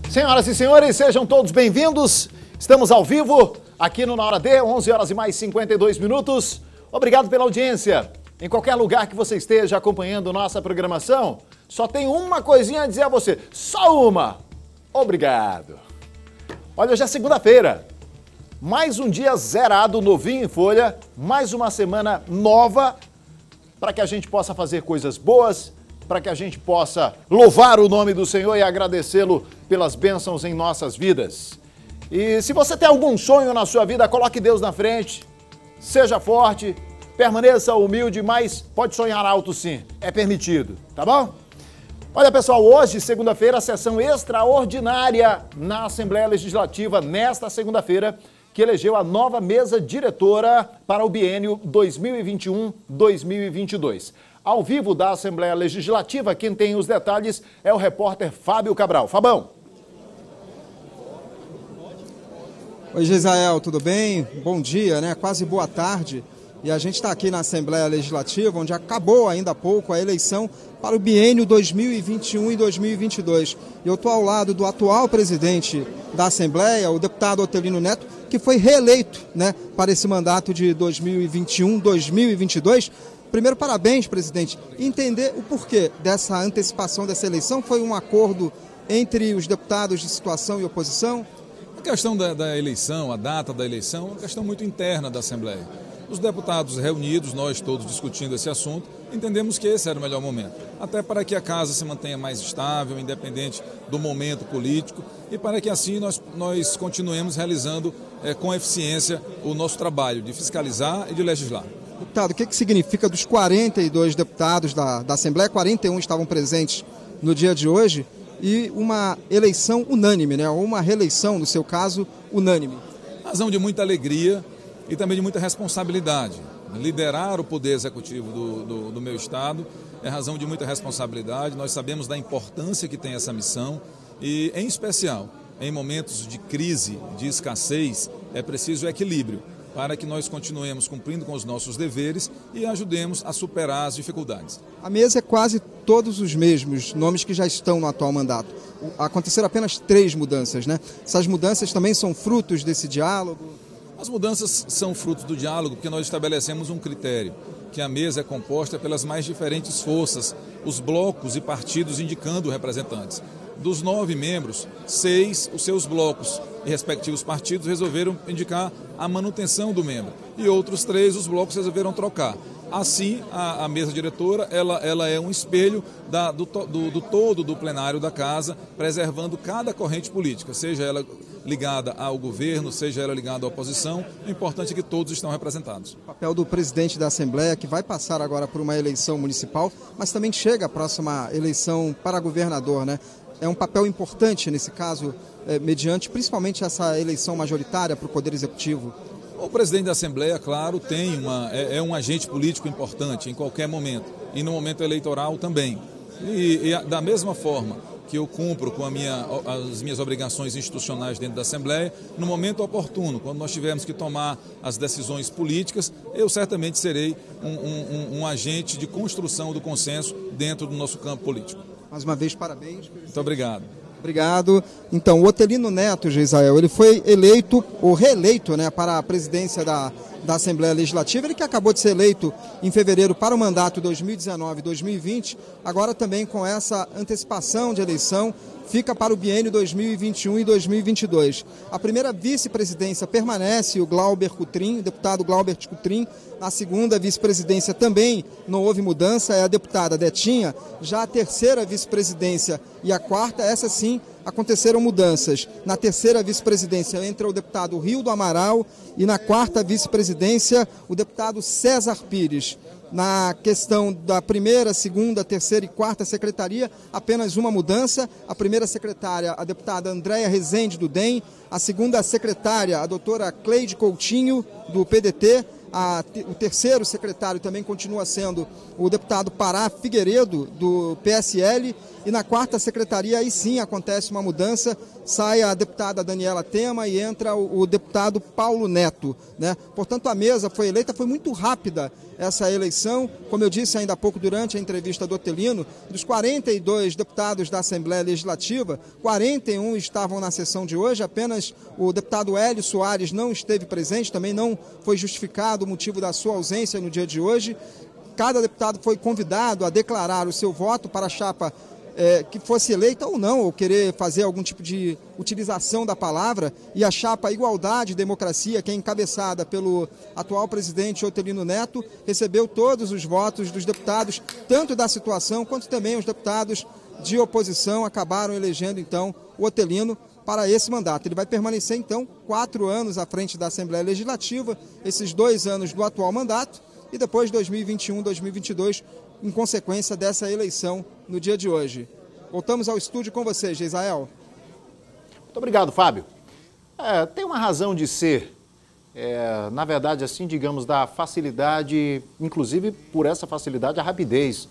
Senhoras e senhores, sejam todos bem-vindos. Estamos ao vivo aqui no Na Hora D, 11 horas e mais 52 minutos. Obrigado pela audiência. Em qualquer lugar que você esteja acompanhando nossa programação, só tem uma coisinha a dizer a você. Só uma. Obrigado. Olha, hoje é segunda-feira. Mais um dia zerado, novinho em folha. Mais uma semana nova para que a gente possa fazer coisas boas, para que a gente possa louvar o nome do Senhor e agradecê-lo pelas bênçãos em nossas vidas. E se você tem algum sonho na sua vida, coloque Deus na frente, seja forte, permaneça humilde, mas pode sonhar alto sim, é permitido, tá bom? Olha pessoal, hoje, segunda-feira, sessão extraordinária na Assembleia Legislativa, nesta segunda-feira, que elegeu a nova mesa diretora para o biênio 2021-2022. Ao vivo da Assembleia Legislativa, quem tem os detalhes é o repórter Fábio Cabral. Fabão. Oi, Gisael, tudo bem? Bom dia, né? Quase boa tarde. E a gente está aqui na Assembleia Legislativa, onde acabou ainda há pouco a eleição para o biênio 2021 e 2022. E eu estou ao lado do atual presidente da Assembleia, o deputado Otelino Neto, que foi reeleito, né, para esse mandato de 2021-2022. Primeiro, parabéns, presidente. Entender o porquê dessa antecipação dessa eleição foi um acordo entre os deputados de situação e oposição? A questão da eleição, a data da eleição, é uma questão muito interna da Assembleia. Os deputados reunidos, nós todos discutindo esse assunto, entendemos que esse era o melhor momento. Até para que a casa se mantenha mais estável, independente do momento político, e para que assim nós continuemos realizando com eficiência o nosso trabalho de fiscalizar e de legislar. Deputado, o que significa dos 42 deputados da Assembleia, 41 estavam presentes no dia de hoje, e uma eleição unânime, né? Ou uma reeleição, no seu caso, unânime? Razão de muita alegria e também de muita responsabilidade. Liderar o poder executivo do meu estado é razão de muita responsabilidade. Nós sabemos da importância que tem essa missão e, em especial, em momentos de crise, de escassez, é preciso equilíbrio para que nós continuemos cumprindo com os nossos deveres e ajudemos a superar as dificuldades. A mesa é quase todos os mesmos nomes que já estão no atual mandato. Aconteceram apenas 3 mudanças, né? Essas mudanças também são frutos desse diálogo? As mudanças são frutos do diálogo porque nós estabelecemos um critério, que a mesa é composta pelas mais diferentes forças, os blocos e partidos indicando representantes. Dos 9 membros, 6, os seus blocos e respectivos partidos resolveram indicar a manutenção do membro e outros 3, os blocos resolveram trocar. Assim, a mesa diretora ela é um espelho do todo do plenário da casa, preservando cada corrente política, seja ela ligada ao governo, seja ela ligada à oposição. O importante é que todos estão representados. O papel do presidente da Assembleia, que vai passar agora por uma eleição municipal, mas também chega a próxima eleição para governador, né? É um papel importante nesse caso, mediante principalmente essa eleição majoritária para o Poder Executivo. O presidente da Assembleia, claro, é um agente político importante em qualquer momento, e no momento eleitoral também. E da mesma forma que eu cumpro com as minhas obrigações institucionais dentro da Assembleia, no momento oportuno, quando nós tivermos que tomar as decisões políticas, eu certamente serei um agente de construção do consenso dentro do nosso campo político. Mais uma vez, parabéns. Muito obrigado. Obrigado. Então, o Otelino Neto, Gisael, ele foi eleito, ou reeleito, né, para a presidência da Assembleia Legislativa. Ele que acabou de ser eleito em fevereiro para o mandato 2019-2020, agora também com essa antecipação de eleição, fica para o biênio 2021 e 2022. A primeira vice-presidência permanece o Glauber Cutrim, o deputado Glauber Cutrim. Na segunda vice-presidência também não houve mudança, é a deputada Detinha. Já a terceira vice-presidência e a quarta, essa sim, aconteceram mudanças. Na terceira vice-presidência entra o deputado Rildo Amaral e na quarta vice-presidência o deputado César Pires. Na questão da primeira, segunda, terceira e quarta secretaria, apenas uma mudança. A primeira secretária, a deputada Andréia Rezende, do DEM. A segunda secretária, a doutora Cleide Coutinho, do PDT. O terceiro secretário também continua sendo o deputado Pará Figueiredo, do PSL. E na quarta secretaria, aí sim acontece uma mudança, sai a deputada Daniela Tema e entra o deputado Paulo Neto, né? Portanto, a mesa foi eleita, foi muito rápida essa eleição. Como eu disse ainda há pouco durante a entrevista do Otelino, dos 42 deputados da Assembleia Legislativa, 41 estavam na sessão de hoje, apenas o deputado Hélio Soares não esteve presente, também não foi justificado o motivo da sua ausência no dia de hoje. Cada deputado foi convidado a declarar o seu voto para a chapa que fosse eleita ou não, ou querer fazer algum tipo de utilização da palavra, e a chapa Igualdade e Democracia, que é encabeçada pelo atual presidente Otelino Neto, recebeu todos os votos dos deputados, tanto da situação quanto também os deputados de oposição, acabaram elegendo então o Otelino para esse mandato. Ele vai permanecer então 4 anos à frente da Assembleia Legislativa, esses 2 anos do atual mandato, e depois 2021, 2022, em consequência dessa eleição no dia de hoje. Voltamos ao estúdio com você, Geisael. Muito obrigado, Fábio. Tem uma razão de ser, na verdade, assim, digamos, da facilidade, inclusive por essa facilidade, a rapidez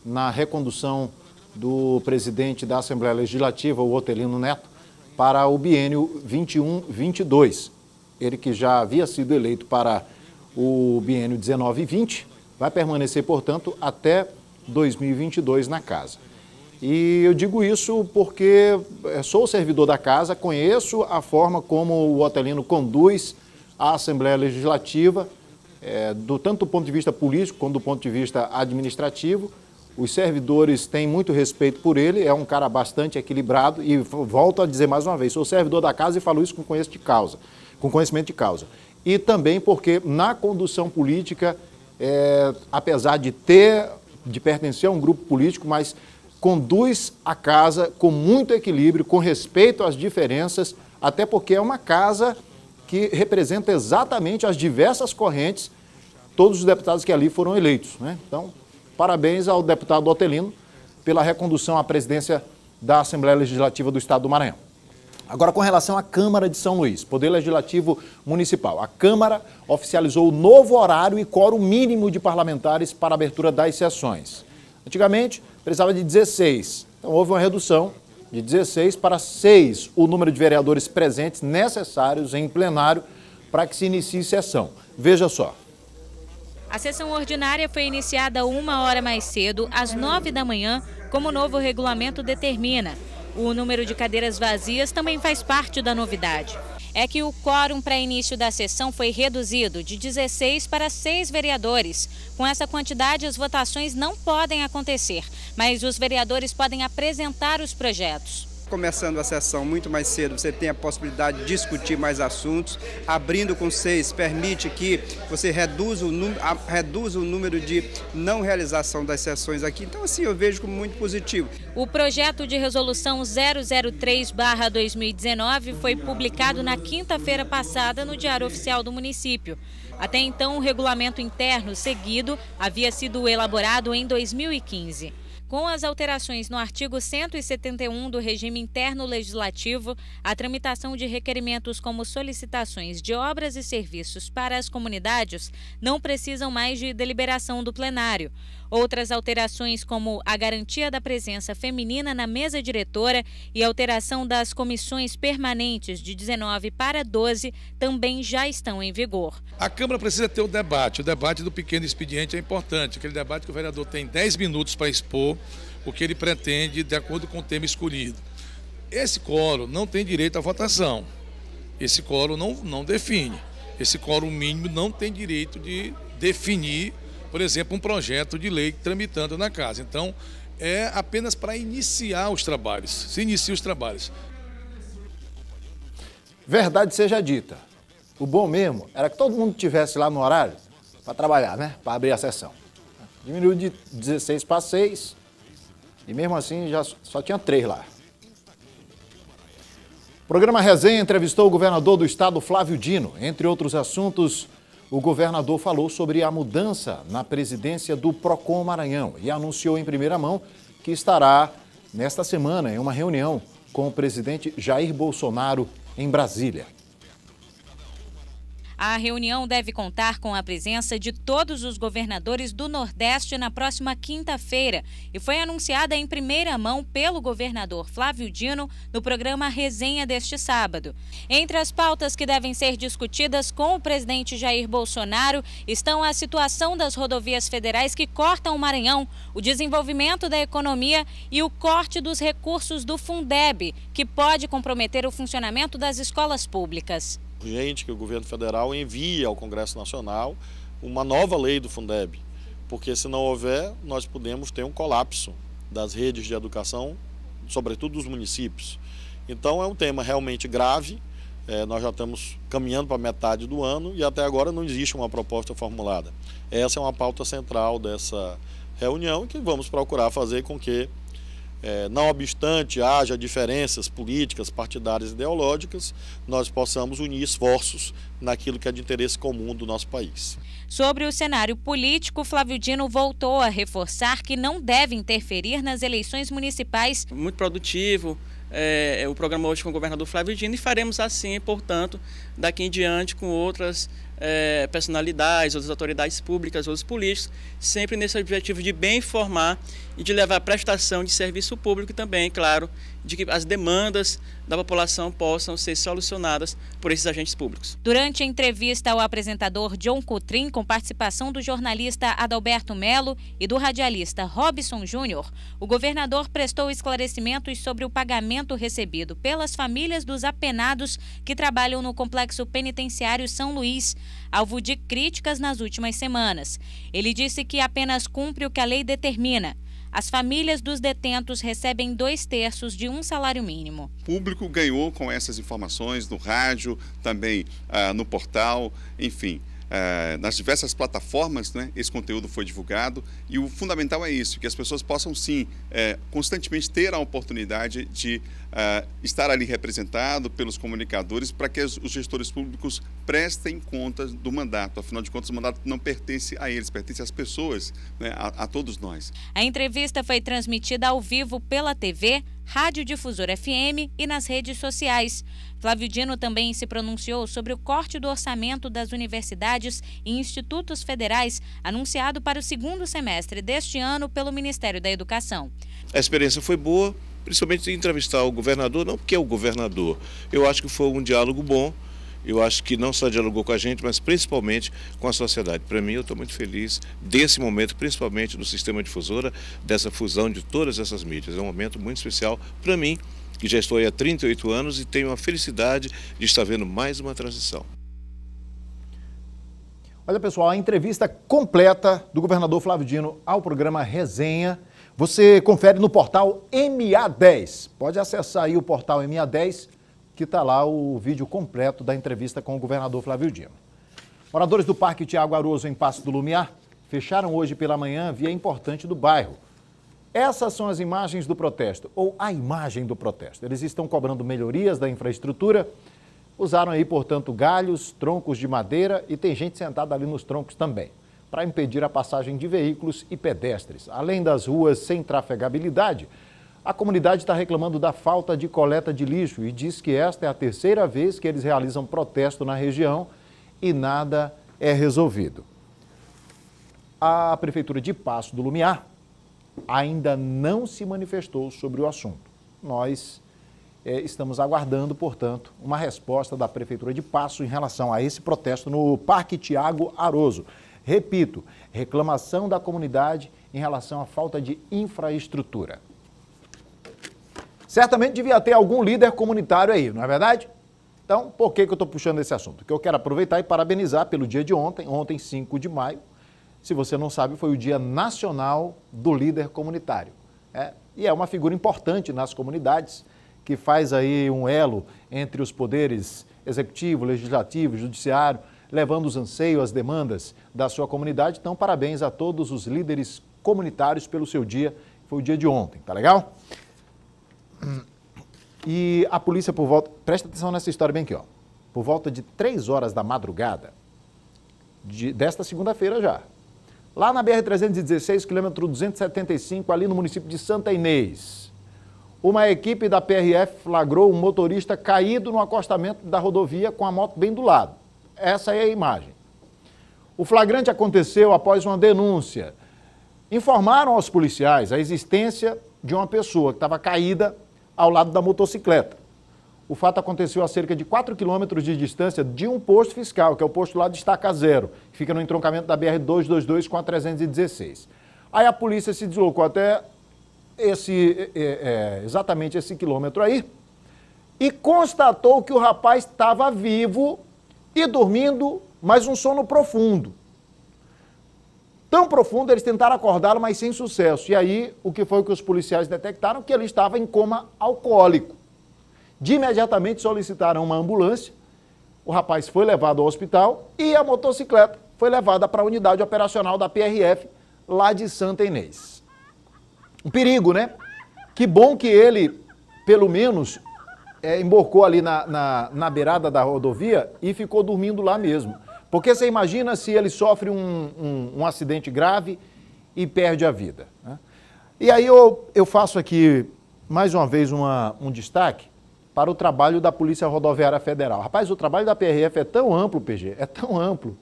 na recondução do presidente da Assembleia Legislativa, o Otelino Neto, para o biênio 21-22. Ele que já havia sido eleito para o biênio 19 e 20, vai permanecer, portanto, até 2022 na casa. E eu digo isso porque sou servidor da casa, conheço a forma como o Otelino conduz a Assembleia Legislativa, tanto do ponto de vista político quanto do ponto de vista administrativo. Os servidores têm muito respeito por ele, é um cara bastante equilibrado e volto a dizer mais uma vez, sou servidor da casa e falo isso com conhecimento de causa. E também porque na condução política, apesar de pertencer a um grupo político, mas conduz a casa com muito equilíbrio, com respeito às diferenças, até porque é uma casa que representa exatamente as diversas correntes, todos os deputados que ali foram eleitos, né? Então, parabéns ao deputado Otelino pela recondução à presidência da Assembleia Legislativa do Estado do Maranhão. Agora, com relação à Câmara de São Luís, Poder Legislativo Municipal. A Câmara oficializou o novo horário e quórum mínimo de parlamentares para a abertura das sessões. Antigamente, precisava de 16. Então, houve uma redução de 16 para 6 o número de vereadores presentes necessários em plenário para que se inicie sessão. Veja só. A sessão ordinária foi iniciada 1 hora mais cedo, às 9 da manhã, como o novo regulamento determina. O número de cadeiras vazias também faz parte da novidade. É que o quórum para início da sessão foi reduzido de 16 para 6 vereadores. Com essa quantidade, as votações não podem acontecer, mas os vereadores podem apresentar os projetos. Começando a sessão muito mais cedo, você tem a possibilidade de discutir mais assuntos. Abrindo com 6, permite que você reduza o número de não realização das sessões aqui. Então, assim, eu vejo como muito positivo. O projeto de resolução 003/2019 foi publicado na quinta-feira passada no Diário Oficial do município. Até então, o regulamento interno seguido havia sido elaborado em 2015. Com as alterações no artigo 171 do regime interno legislativo, a tramitação de requerimentos como solicitações de obras e serviços para as comunidades não precisam mais de deliberação do plenário. Outras alterações, como a garantia da presença feminina na mesa diretora e a alteração das comissões permanentes de 19 para 12, também já estão em vigor. A Câmara precisa ter o debate do pequeno expediente é importante, aquele debate que o vereador tem 10 minutos para expor o que ele pretende de acordo com o tema escolhido. Esse quórum não tem direito à votação, esse quórum não define, esse quórum mínimo não tem direito de definir, por exemplo, um projeto de lei tramitando na casa. Então, é apenas para iniciar os trabalhos, se inicia os trabalhos. Verdade seja dita, o bom mesmo era que todo mundo estivesse lá no horário para trabalhar, né? Para abrir a sessão. Diminuiu de 16 para 6 e mesmo assim já só tinha 3 lá. O programa Resenha entrevistou o governador do estado, Flávio Dino. Entre outros assuntos, o governador falou sobre a mudança na presidência do Procon Maranhão e anunciou em primeira mão que estará nesta semana em uma reunião com o presidente Jair Bolsonaro em Brasília. A reunião deve contar com a presença de todos os governadores do Nordeste na próxima quinta-feira e foi anunciada em primeira mão pelo governador Flávio Dino no programa Resenha deste sábado. Entre as pautas que devem ser discutidas com o presidente Jair Bolsonaro estão a situação das rodovias federais que cortam o Maranhão, o desenvolvimento da economia e o corte dos recursos do Fundeb, que pode comprometer o funcionamento das escolas públicas. Urgente que o governo federal envie ao Congresso Nacional uma nova lei do Fundeb, porque se não houver, nós podemos ter um colapso das redes de educação, sobretudo dos municípios. Então é um tema realmente grave, nós já estamos caminhando para metade do ano e até agora não existe uma proposta formulada. Essa é uma pauta central dessa reunião que vamos procurar fazer com que, não obstante haja diferenças políticas, partidárias e ideológicas, nós possamos unir esforços naquilo que é de interesse comum do nosso país. Sobre o cenário político, Flávio Dino voltou a reforçar que não deve interferir nas eleições municipais. Muito produtivo o programa hoje com o governador Flávio Dino e faremos assim, portanto, daqui em diante com outras personalidades, outras autoridades públicas, outros políticos, sempre nesse objetivo de bem informar e de levar a prestação de serviço público também, claro, de que as demandas da população possam ser solucionadas por esses agentes públicos. Durante a entrevista ao apresentador John Coutrin, com participação do jornalista Adalberto Melo e do radialista Robson Júnior, o governador prestou esclarecimentos sobre o pagamento recebido pelas famílias dos apenados que trabalham no Complexo Penitenciário São Luís, alvo de críticas nas últimas semanas. Ele disse que apenas cumpre o que a lei determina. As famílias dos detentos recebem 2/3 de um salário mínimo. O público ganhou com essas informações no rádio, também no portal, enfim. Nas diversas plataformas, né, esse conteúdo foi divulgado e o fundamental é isso, que as pessoas possam sim constantemente ter a oportunidade de estar ali representado pelos comunicadores para que os gestores públicos prestem conta do mandato. Afinal de contas, o mandato não pertence a eles, pertence às pessoas, né, a todos nós. A entrevista foi transmitida ao vivo pela TV, Rádio Difusora FM e nas redes sociais. Flávio Dino também se pronunciou sobre o corte do orçamento das universidades e institutos federais anunciado para o segundo semestre deste ano pelo Ministério da Educação. A experiência foi boa, principalmente de entrevistar o governador, não porque é o governador. Eu acho que foi um diálogo bom. Eu acho que não só dialogou com a gente, mas principalmente com a sociedade. Para mim, eu estou muito feliz desse momento, principalmente do Sistema Difusora, dessa fusão de todas essas mídias. É um momento muito especial para mim, que já estou aí há 38 anos e tenho a felicidade de estar vendo mais uma transição. Olha, pessoal, a entrevista completa do governador Flávio Dino ao programa Resenha, você confere no portal MA10. Pode acessar aí o portal MA10, que está lá o vídeo completo da entrevista com o governador Flávio Dino. Moradores do Parque Tiago Aroso, em Passo do Lumiar, fecharam hoje pela manhã a via importante do bairro. Essas são as imagens do protesto, ou a imagem do protesto. Eles estão cobrando melhorias da infraestrutura, usaram aí, portanto, galhos, troncos de madeira e tem gente sentada ali nos troncos também, para impedir a passagem de veículos e pedestres. Além das ruas sem trafegabilidade, a comunidade está reclamando da falta de coleta de lixo e diz que esta é a terceira vez que eles realizam protesto na região e nada é resolvido. A Prefeitura de Passo do Lumiar ainda não se manifestou sobre o assunto. Nós estamos aguardando, portanto, uma resposta da Prefeitura de Passo em relação a esse protesto no Parque Tiago Aroso. Repito, reclamação da comunidade em relação à falta de infraestrutura. Certamente devia ter algum líder comunitário aí, não é verdade? Então, por que eu estou puxando esse assunto? Porque eu quero aproveitar e parabenizar pelo dia de ontem, 5 de maio. Se você não sabe, foi o Dia Nacional do Líder Comunitário. E é uma figura importante nas comunidades, que faz aí um elo entre os poderes executivo, legislativo, judiciário, levando os anseios, as demandas da sua comunidade. Então, parabéns a todos os líderes comunitários pelo seu dia. Foi o dia de ontem, tá legal? E a polícia presta atenção nessa história bem aqui, ó. Por volta de 3 horas da madrugada, desta segunda-feira já, lá na BR-316, quilômetro 275, ali no município de Santa Inês, uma equipe da PRF flagrou um motorista caído no acostamento da rodovia com a moto bem do lado. essa é a imagem. O flagrante aconteceu após uma denúncia. Informaram aos policiais a existência de uma pessoa que estava caída ao lado da motocicleta. O fato aconteceu a cerca de 4 quilômetros de distância de um posto fiscal, que é o posto lá de Estaca Zero, que fica no entroncamento da BR-222 com a 316. Aí a polícia se deslocou até exatamente esse quilômetro aí e constatou que o rapaz estava vivo e dormindo, mas um sono profundo. Tão profundo, eles tentaram acordá-lo, mas sem sucesso. E aí, o que foi que os policiais detectaram? Que ele estava em coma alcoólico. De imediatamente solicitaram uma ambulância, o rapaz foi levado ao hospital e a motocicleta foi levada para a unidade operacional da PRF, lá de Santa Inês. Um perigo, né? Que bom que ele, pelo menos, emborcou ali na beirada da rodovia e ficou dormindo lá mesmo. Porque você imagina se ele sofre um acidente grave e perde a vida, né? E aí eu faço aqui, mais uma vez, um destaque para o trabalho da Polícia Rodoviária Federal. Rapaz, o trabalho da PRF é tão amplo, PG, é tão amplo.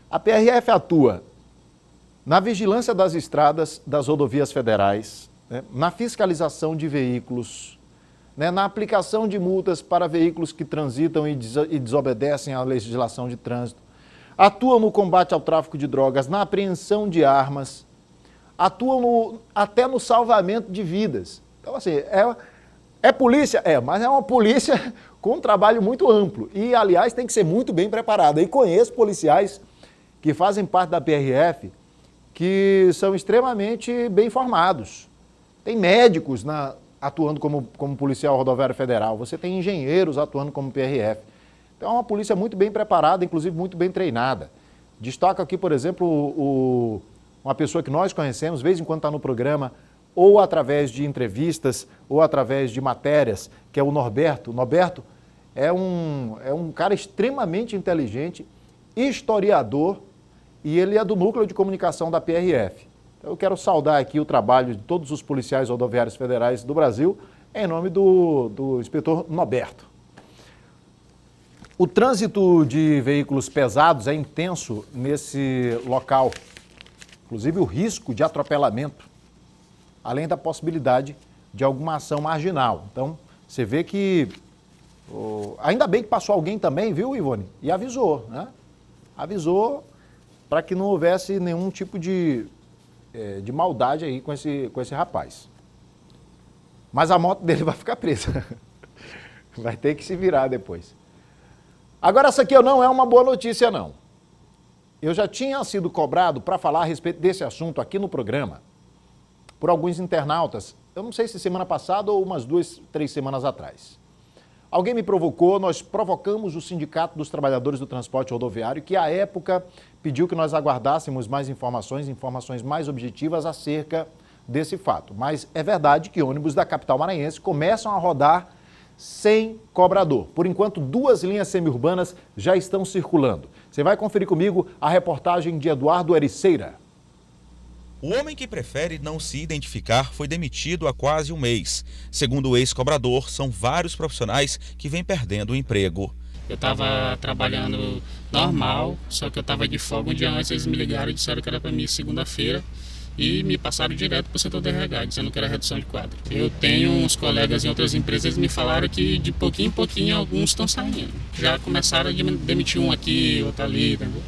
A PRF atua na vigilância das estradas das rodovias federais, né, na fiscalização de veículos, né, na aplicação de multas para veículos que transitam e desobedecem à legislação de trânsito, atua no combate ao tráfico de drogas, na apreensão de armas, atua até no salvamento de vidas. Então, assim, é polícia? Mas é uma polícia com um trabalho muito amplo e, aliás, tem que ser muito bem preparada. E conheço policiais que fazem parte da PRF que são extremamente bem formados. Tem médicos atuando como policial rodoviário federal, você tem engenheiros atuando como PRF. Então é uma polícia muito bem preparada, inclusive muito bem treinada. Destaco aqui, por exemplo, uma pessoa que nós conhecemos, de vez em quando está no programa, ou através de entrevistas, ou através de matérias, que é o Norberto. O Norberto é um cara extremamente inteligente, historiador, e ele é do Núcleo de Comunicação da PRF. Então, eu quero saudar aqui o trabalho de todos os policiais rodoviários federais do Brasil, em nome do inspetor Norberto. O trânsito de veículos pesados é intenso nesse local, inclusive o risco de atropelamento, além da possibilidade de alguma ação marginal. Então, você vê que, ainda bem que passou alguém também, viu, Ivone? E avisou, né? Avisou para que não houvesse nenhum tipo de maldade aí com esse rapaz. Mas a moto dele vai ficar presa. Vai ter que se virar depois. Agora, essa aqui não é uma boa notícia, não. Eu já tinha sido cobrado para falar a respeito desse assunto aqui no programa por alguns internautas, eu não sei se semana passada ou umas 2, 3 semanas atrás. Alguém me provocou, nós provocamos o Sindicato dos Trabalhadores do Transporte Rodoviário, que à época pediu que nós aguardássemos mais informações mais objetivas acerca desse fato. Mas é verdade que ônibus da capital maranhense começam a rodar sem cobrador. Por enquanto, 2 linhas semiurbanas já estão circulando. Você vai conferir comigo a reportagem de Eduardo Ericeira. O homem que prefere não se identificar foi demitido há quase um mês. Segundo o ex-cobrador, são vários profissionais que vêm perdendo o emprego. Eu estava trabalhando normal, só que eu estava de folga um dia antes, eles me ligaram e disseram que era para mim segunda-feira e me passaram direto para o setor de RH, dizendo que era redução de quadro. Eu tenho uns colegas em outras empresas, eles me falaram que de pouquinho em pouquinho alguns estão saindo. Já começaram a demitir um aqui, outro ali, entendeu?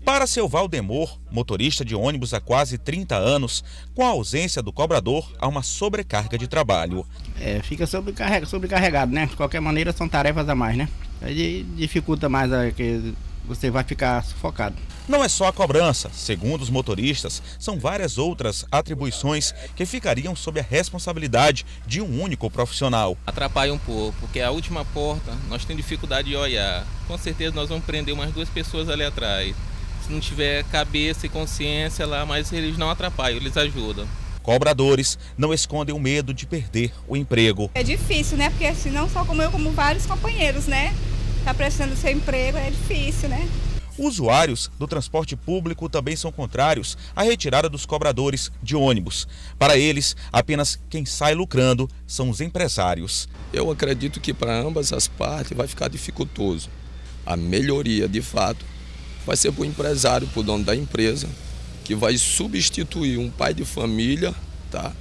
Para seu Valdemor, motorista de ônibus há quase 30 anos, com a ausência do cobrador, há uma sobrecarga de trabalho. Fica sobrecarregado, né? De qualquer maneira, são tarefas a mais, né? Aí dificulta mais, que você vai ficar sufocado. Não é só a cobrança. Segundo os motoristas, são várias outras atribuições que ficariam sob a responsabilidade de um único profissional. Atrapalha um pouco, porque a última porta, nós temos dificuldade de olhar. Com certeza nós vamos prender umas 2 pessoas ali atrás. Se não tiver cabeça e consciência lá, mas eles não atrapalham, eles ajudam. Cobradores não escondem o medo de perder o emprego. É difícil, né? Porque assim, não só como eu, como vários companheiros, né? Tá prestando seu emprego, é difícil, né? Usuários do transporte público também são contrários à retirada dos cobradores de ônibus. Para eles, apenas quem sai lucrando são os empresários. Eu acredito que para ambas as partes vai ficar dificultoso, A melhoria, de fato, vai ser para o empresário, para o dono da empresa, que vai substituir um pai de família, tá,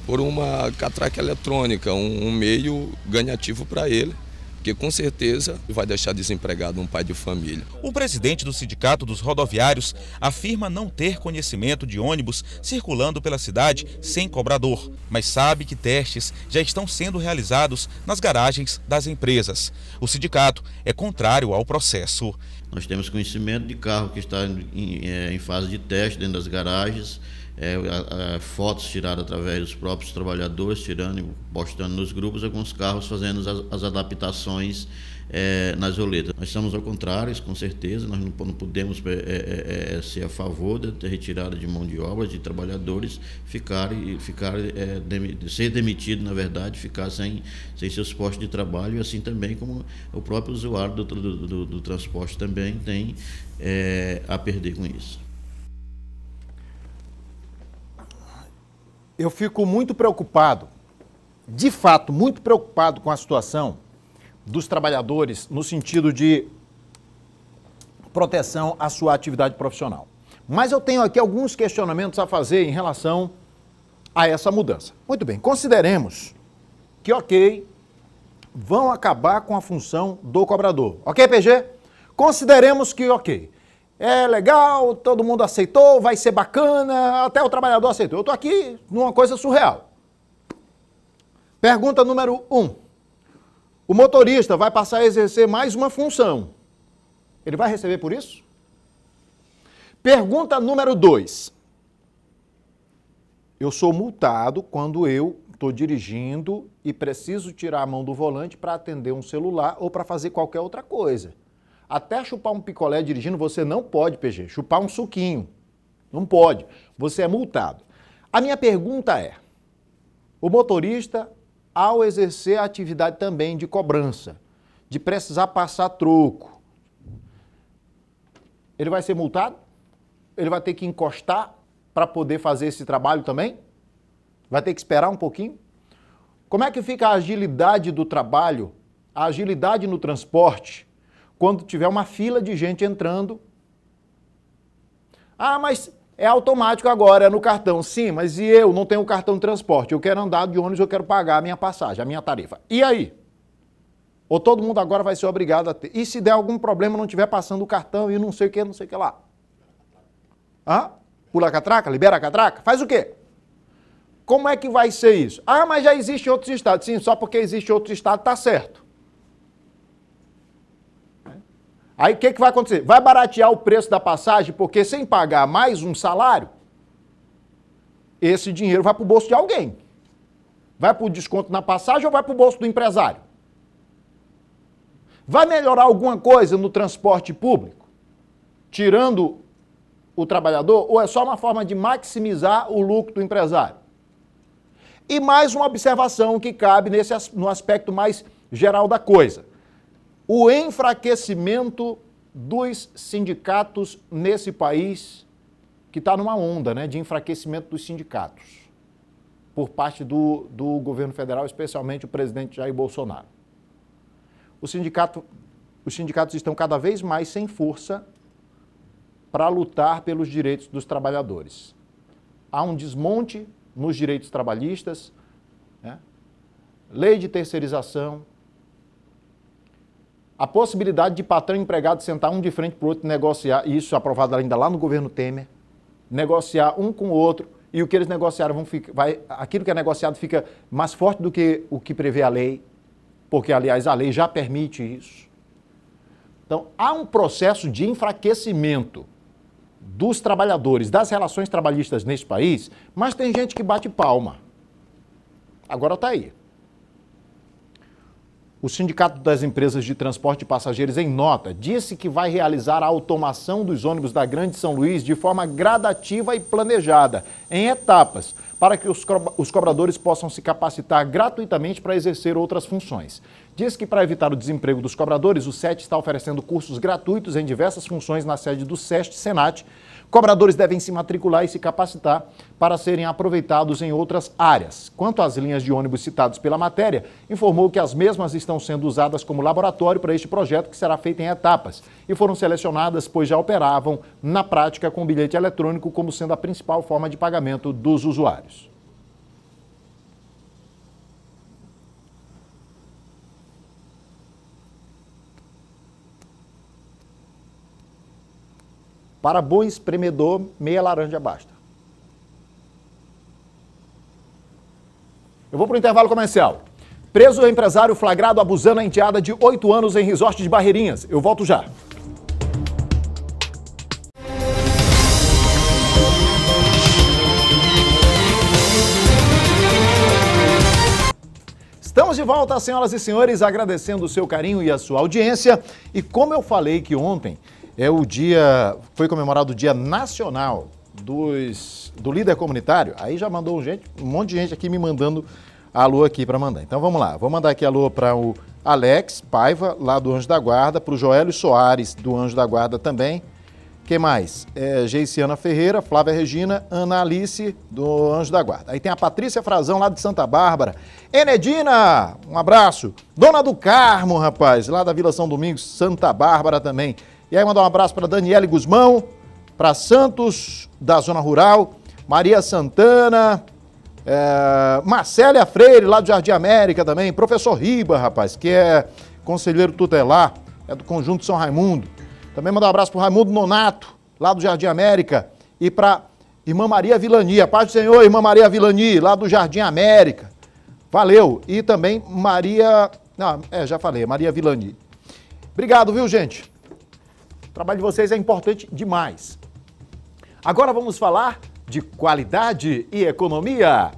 por uma catraca eletrônica, um meio ganhativo para ele, que com certeza vai deixar desempregado um pai de família. O presidente do Sindicato dos Rodoviários afirma não ter conhecimento de ônibus circulando pela cidade sem cobrador, mas sabe que testes já estão sendo realizados nas garagens das empresas. O sindicato é contrário ao processo. Nós temos conhecimento de carro que está em fase de teste dentro das garagens, fotos tiradas através dos próprios trabalhadores, tirando e postando nos grupos, alguns carros fazendo as adaptações nas roletas. Nós estamos ao contrário, com certeza, nós não podemos ser a favor da retirada de mão de obra, de trabalhadores ser demitido, na verdade, ficar sem seus postos de trabalho, e assim também como o próprio usuário do transporte também tem a perder com isso. Eu fico muito preocupado, de fato, muito preocupado com a situação dos trabalhadores no sentido de proteção à sua atividade profissional. Mas eu tenho aqui alguns questionamentos a fazer em relação a essa mudança. Muito bem, consideremos que, ok, vão acabar com a função do cobrador. Ok, PG? Consideremos que, ok, é legal, todo mundo aceitou, vai ser bacana, até o trabalhador aceitou. Eu estou aqui numa coisa surreal. Pergunta número 1. O motorista vai passar a exercer mais uma função. Ele vai receber por isso? Pergunta número 2. Eu sou multado quando eu estou dirigindo e preciso tirar a mão do volante para atender um celular ou para fazer qualquer outra coisa. Até chupar um picolé dirigindo você não pode, PG. Chupar um suquinho. Não pode. Você é multado. A minha pergunta é, o motorista, ao exercer a atividade também de cobrança, de precisar passar troco, ele vai ser multado? Ele vai ter que encostar para poder fazer esse trabalho também? Vai ter que esperar um pouquinho? Como é que fica a agilidade do trabalho, a agilidade no transporte, quando tiver uma fila de gente entrando? Ah, mas é automático agora, é no cartão. Sim, mas e eu não tenho cartão de transporte? Eu quero andar de ônibus, eu quero pagar a minha passagem, a minha tarifa. E aí? Ou todo mundo agora vai ser obrigado a ter? E se der algum problema, não estiver passando o cartão e não sei o que lá? Hã? Pula a catraca? Libera a catraca? Faz o quê? Como é que vai ser isso? Ah, mas já existe outros estados. Sim, só porque existe outro estado está certo. Aí o que vai acontecer? Vai baratear o preço da passagem, porque sem pagar mais um salário, esse dinheiro vai para o bolso de alguém. Vai para o desconto na passagem ou vai para o bolso do empresário? Vai melhorar alguma coisa no transporte público, tirando o trabalhador, ou é só uma forma de maximizar o lucro do empresário? E mais uma observação que cabe no aspecto mais geral da coisa. O enfraquecimento dos sindicatos nesse país, que está numa onda, né, de enfraquecimento dos sindicatos, por parte do governo federal, especialmente o presidente Jair Bolsonaro. Os sindicatos estão cada vez mais sem força para lutar pelos direitos dos trabalhadores. Há um desmonte nos direitos trabalhistas, né, lei de terceirização, a possibilidade de patrão e empregado sentar um de frente para o outro e negociar, e isso aprovado ainda lá no governo Temer, negociar um com o outro, e o que eles negociaram aquilo que é negociado fica mais forte do que o que prevê a lei, porque, aliás, a lei já permite isso. Então, há um processo de enfraquecimento dos trabalhadores, das relações trabalhistas nesse país, mas tem gente que bate palma. Agora está aí. O Sindicato das Empresas de Transporte de Passageiros, em nota, disse que vai realizar a automação dos ônibus da Grande São Luís de forma gradativa e planejada, em etapas, para que os cobradores possam se capacitar gratuitamente para exercer outras funções. Diz que para evitar o desemprego dos cobradores, o SET está oferecendo cursos gratuitos em diversas funções na sede do SEST-Senat. Cobradores devem se matricular e se capacitar para serem aproveitados em outras áreas. Quanto às linhas de ônibus citadas pela matéria, informou que as mesmas estão sendo usadas como laboratório para este projeto, que será feito em etapas, e foram selecionadas pois já operavam na prática com bilhete eletrônico como sendo a principal forma de pagamento dos usuários. Para bom espremedor, meia laranja basta. Eu vou para o intervalo comercial. Preso o empresário flagrado abusando a enteada de 8 anos em resort de Barreirinhas. Eu volto já. Estamos de volta, senhoras e senhores, agradecendo o seu carinho e a sua audiência. E como eu falei que ontem foi comemorado o Dia Nacional do Líder Comunitário, aí já mandou um monte de gente aqui me mandando alô aqui para mandar. Então vamos lá, vou mandar aqui alô para o Alex Paiva, lá do Anjo da Guarda, para o Joélio Soares, do Anjo da Guarda também. Quem mais? Geiciana Ferreira, Flávia Regina, Ana Alice, do Anjo da Guarda. Aí tem a Patrícia Frazão, lá de Santa Bárbara. Enedina, um abraço. Dona do Carmo, rapaz, lá da Vila São Domingos, Santa Bárbara também. E aí mandar um abraço para Daniele Guzmão, para Santos, da Zona Rural, Maria Santana, Marcélia Freire, lá do Jardim América também, professor Riba, rapaz, que é conselheiro tutelar, é do Conjunto São Raimundo. Também mandar um abraço para o Raimundo Nonato, lá do Jardim América, e para Irmã Maria Vilani, a paz do Senhor, Irmã Maria Vilani, lá do Jardim América. Valeu. E também Maria Vilani. Obrigado, viu, gente? O trabalho de vocês é importante demais. Agora vamos falar de qualidade e economia.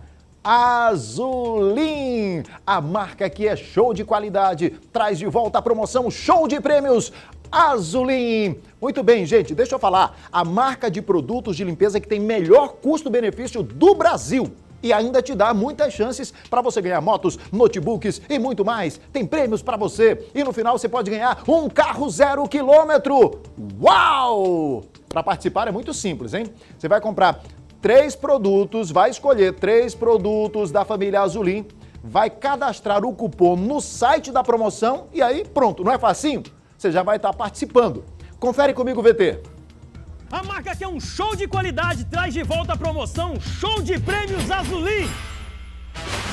Azulim, a marca que é show de qualidade, traz de volta a promoção Show de Prêmios Azulim. Muito bem, gente, deixa eu falar. A marca de produtos de limpeza que tem melhor custo-benefício do Brasil. E ainda te dá muitas chances para você ganhar motos, notebooks e muito mais. Tem prêmios para você e no final você pode ganhar um carro 0 km. Uau! Para participar é muito simples, hein? Você vai comprar 3 produtos, vai escolher 3 produtos da família Azulim, vai cadastrar o cupom no site da promoção e aí pronto, não é facinho? Você já vai estar participando. Confere comigo, VT. A marca que é um show de qualidade traz de volta a promoção Show de Prêmios Azulim.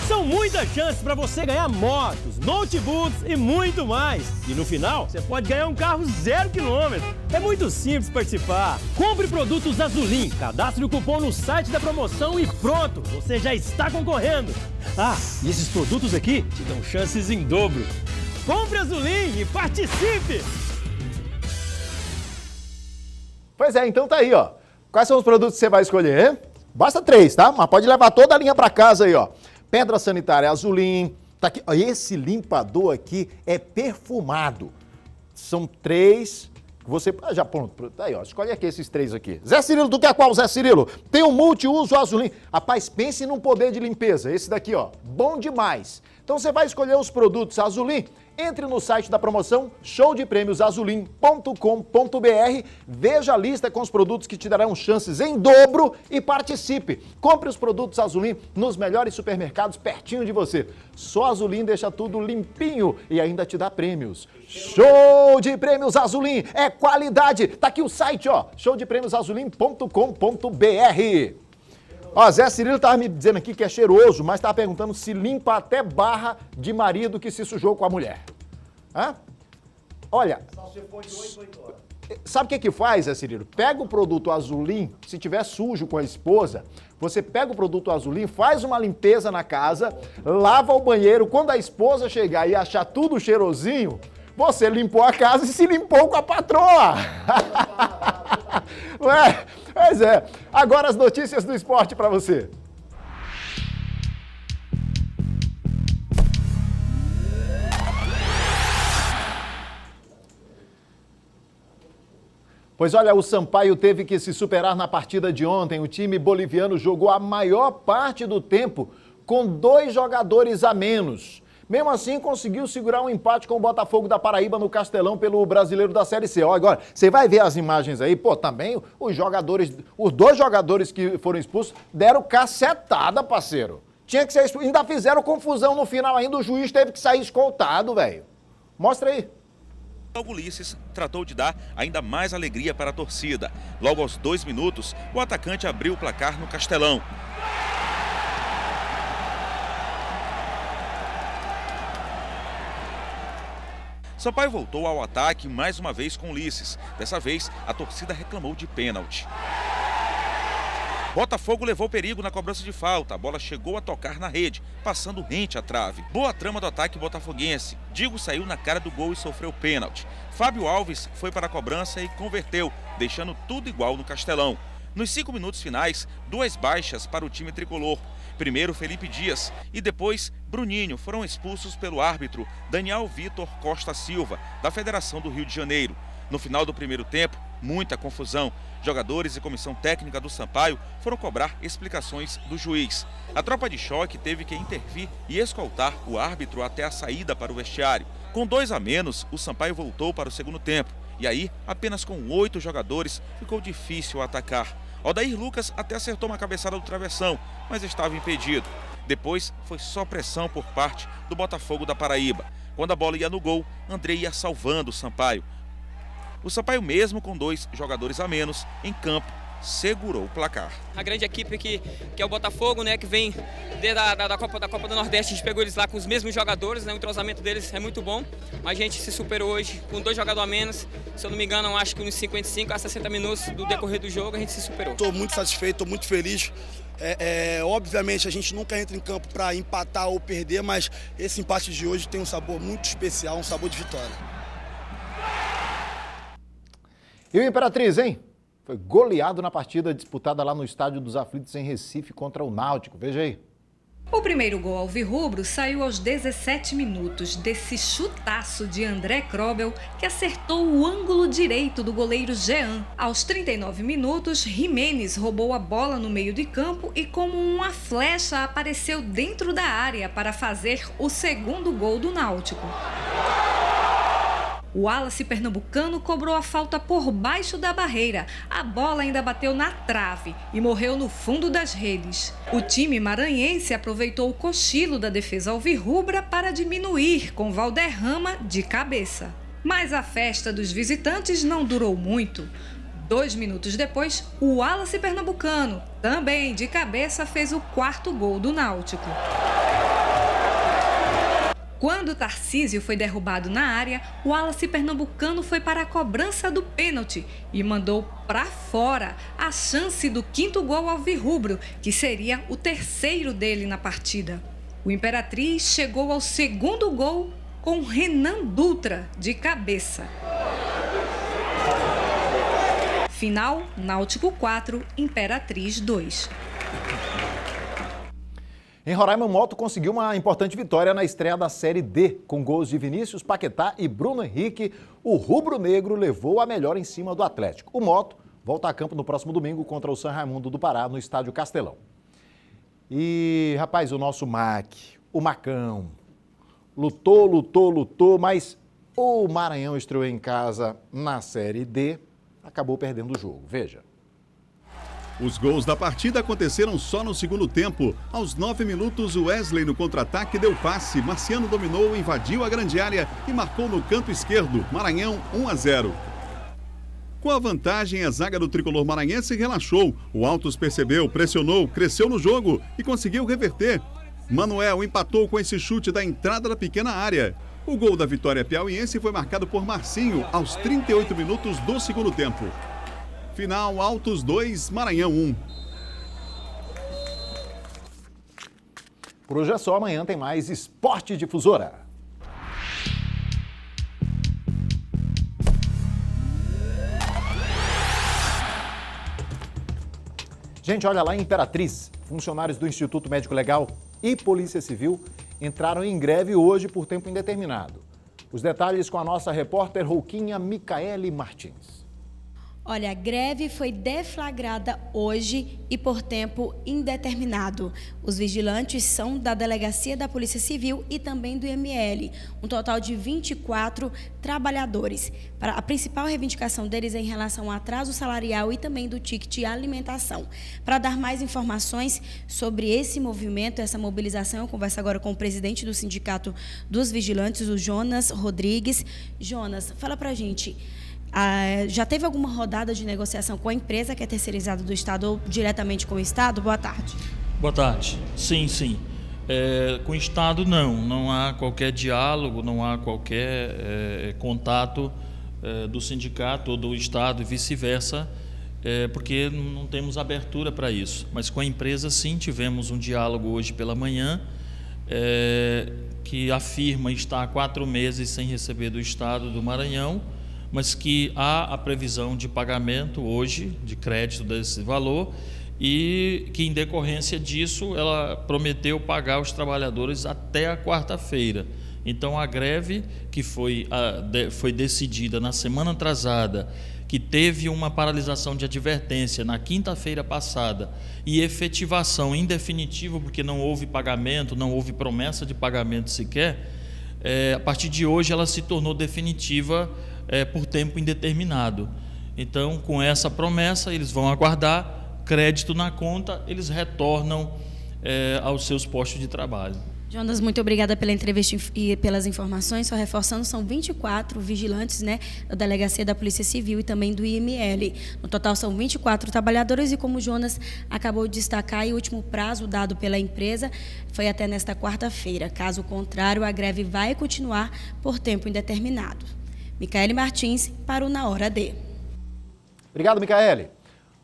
São muitas chances para você ganhar motos, notebooks e muito mais. E no final, você pode ganhar um carro 0 km. É muito simples participar. Compre produtos Azulim, cadastre o cupom no site da promoção e pronto, você já está concorrendo. Ah, e esses produtos aqui te dão chances em dobro. Compre Azulim e participe! Pois é, então tá aí, ó. Quais são os produtos que você vai escolher, hein? Basta 3, tá? Mas pode levar toda a linha pra casa aí, ó. Pedra sanitária Azulim. Tá aqui. Esse limpador aqui é perfumado. São 3. Você já pronto. Tá aí, ó. Escolhe aqui esses 3 aqui. Zé Cirilo, tu quer qual, Zé Cirilo? Tem um multiuso Azulim. Rapaz, pense num poder de limpeza. Esse daqui, ó. Bom demais. Então você vai escolher os produtos Azulim. Entre no site da promoção showdepremiosazulim.com.br, veja a lista com os produtos que te darão chances em dobro e participe. Compre os produtos Azulim nos melhores supermercados pertinho de você. Só Azulim deixa tudo limpinho e ainda te dá prêmios. Show de Prêmios Azulim, é qualidade. Tá aqui o site, ó, showdepremiosazulim.com.br. Ó, Zé Cirilo tava me dizendo aqui que é cheiroso, mas tava perguntando se limpa até barra de marido que se sujou com a mulher. Hã? Olha, sabe o que faz, Zé Cirilo? Pega o produto Azulim, se tiver sujo com a esposa, você pega o produto Azulim, faz uma limpeza na casa, lava o banheiro, quando a esposa chegar e achar tudo cheirosinho, você limpou a casa e se limpou com a patroa. Ué, pois é. Agora as notícias do esporte para você. Pois olha, o Sampaio teve que se superar na partida de ontem. O time boliviano jogou a maior parte do tempo com 2 jogadores a menos. Mesmo assim, conseguiu segurar um empate com o Botafogo da Paraíba no Castelão pelo Brasileiro da Série C. Ó, agora, você vai ver as imagens aí, pô, também os 2 jogadores que foram expulsos deram cacetada, parceiro. Tinha que ser expulso. Ainda fizeram confusão no final ainda, o juiz teve que sair escoltado, velho. Mostra aí. O Ulisses tratou de dar ainda mais alegria para a torcida. Logo aos 2 minutos, o atacante abriu o placar no Castelão. Sampaio voltou ao ataque mais uma vez com Ulisses. Dessa vez, a torcida reclamou de pênalti. Botafogo levou perigo na cobrança de falta. A bola chegou a tocar na rede, passando rente à trave. Boa trama do ataque botafoguense. Digo saiu na cara do gol e sofreu pênalti. Fábio Alves foi para a cobrança e converteu, deixando tudo igual no Castelão. Nos 5 minutos finais, 2 baixas para o time tricolor. Primeiro Felipe Dias e depois Bruninho foram expulsos pelo árbitro Daniel Vitor Costa Silva, da Federação do Rio de Janeiro. No final do primeiro tempo, muita confusão. Jogadores e comissão técnica do Sampaio foram cobrar explicações do juiz. A tropa de choque teve que intervir e escoltar o árbitro até a saída para o vestiário. Com 2 a menos, o Sampaio voltou para o segundo tempo. E aí, apenas com 8 jogadores, ficou difícil atacar. Odair Lucas até acertou uma cabeçada do travessão, mas estava impedido. Depois, foi só pressão por parte do Botafogo da Paraíba. Quando a bola ia no gol, Andrei ia salvando o Sampaio. O Sampaio, mesmo com 2 jogadores a menos em campo, segurou o placar. A grande equipe que é o Botafogo, né, que vem desde da Copa do Nordeste, a gente pegou eles lá com os mesmos jogadores, né, o entrosamento deles é muito bom, mas a gente se superou hoje com 2 jogadores a menos, se eu não me engano, acho que nos 55 a 60 minutos do decorrer do jogo a gente se superou. Estou muito satisfeito, estou muito feliz. Obviamente a gente nunca entra em campo para empatar ou perder, mas esse empate de hoje tem um sabor muito especial, um sabor de vitória. E o Imperatriz, hein? Foi goleado na partida disputada lá no Estádio dos Aflitos em Recife contra o Náutico. Veja aí. O primeiro gol alvirrubro saiu aos 17 minutos desse chutaço de André Krobel, que acertou o ângulo direito do goleiro Jean. Aos 39 minutos, Jimenez roubou a bola no meio de campo e, como uma flecha, apareceu dentro da área para fazer o segundo gol do Náutico. O Wallace pernambucano cobrou a falta por baixo da barreira. A bola ainda bateu na trave e morreu no fundo das redes. O time maranhense aproveitou o cochilo da defesa alvirrubra para diminuir com Valderrama de cabeça. Mas a festa dos visitantes não durou muito. 2 minutos depois, o Wallace pernambucano, também de cabeça, fez o 4º gol do Náutico. Quando Tarcísio foi derrubado na área, o Wallace pernambucano foi para a cobrança do pênalti e mandou para fora a chance do 5º gol alvirrubro, que seria o 3º dele na partida. O Imperatriz chegou ao 2º gol com Renan Dutra de cabeça. Final, Náutico 4, Imperatriz 2. Em Roraima, o Moto conseguiu uma importante vitória na estreia da Série D. Com gols de Vinícius Paquetá e Bruno Henrique, o rubro-negro levou a melhor em cima do Atlético. O Moto volta a campo no próximo domingo contra o São Raimundo do Pará, no Estádio Castelão. E, rapaz, o nosso o Macão, lutou, mas o Maranhão estreou em casa na Série D, acabou perdendo o jogo. Veja. Os gols da partida aconteceram só no segundo tempo. Aos 9 minutos, o Wesley no contra-ataque deu passe. Marciano dominou, invadiu a grande área e marcou no canto esquerdo. Maranhão 1-0. Com a vantagem, a zaga do tricolor maranhense relaxou. O Altos percebeu, pressionou, cresceu no jogo e conseguiu reverter. Manuel empatou com esse chute da entrada da pequena área. O gol da vitória piauiense foi marcado por Marcinho aos 38 minutos do segundo tempo. Final, Altos 2, Maranhão 1. Por hoje é só, amanhã tem mais Esporte Difusora. Gente, olha lá em Imperatriz, funcionários do Instituto Médico Legal e Polícia Civil entraram em greve hoje por tempo indeterminado. Os detalhes com a nossa repórter Rouquinha Micaele Martins. Olha, a greve foi deflagrada hoje e por tempo indeterminado. Os vigilantes são da Delegacia da Polícia Civil e também do IML, um total de 24 trabalhadores. A principal reivindicação deles é em relação ao atraso salarial e também do ticket de alimentação. Para dar mais informações sobre esse movimento, essa mobilização, eu converso agora com o presidente do Sindicato dos Vigilantes, o Jonas Rodrigues. Jonas, fala para a gente... já teve alguma rodada de negociação com a empresa que é terceirizada do Estado ou diretamente com o Estado? Boa tarde. Boa tarde. Sim. Com o Estado, não há qualquer diálogo, não há qualquer contato do sindicato ou do Estado e vice-versa, porque não temos abertura para isso. Mas com a empresa, sim, tivemos um diálogo hoje pela manhã, que afirma estar há 4 meses sem receber do Estado do Maranhão, mas que há a previsão de pagamento hoje, de crédito desse valor, e que, em decorrência disso, ela prometeu pagar os trabalhadores até a quarta-feira. Então, a greve que foi decidida na semana atrasada, que teve uma paralisação de advertência na quinta-feira passada e efetivação em definitivo, porque não houve pagamento, não houve promessa de pagamento sequer, a partir de hoje ela se tornou definitiva por tempo indeterminado. Então, com essa promessa, eles vão aguardar crédito na conta, eles retornam aos seus postos de trabalho. Jonas, muito obrigada pela entrevista e pelas informações. Só reforçando, são 24 vigilantes, né, da Delegacia da Polícia Civil e também do IML. No total, são 24 trabalhadores e, como o Jonas acabou de destacar, o último prazo dado pela empresa foi até nesta quarta-feira. Caso contrário, a greve vai continuar por tempo indeterminado. Micaele Martins, para o Na Hora D. Obrigado, Micaele.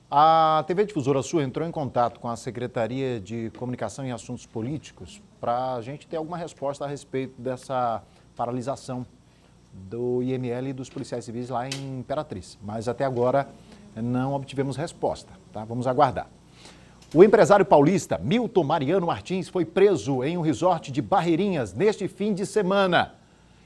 A TV Difusora Sul entrou em contato com a Secretaria de Comunicação e Assuntos Políticos para a gente ter alguma resposta a respeito dessa paralisação do IML e dos policiais civis lá em Imperatriz. Mas até agora não obtivemos resposta, tá? Vamos aguardar. O empresário paulista Milton Mariano Martins foi preso em um resort de Barreirinhas neste fim de semana.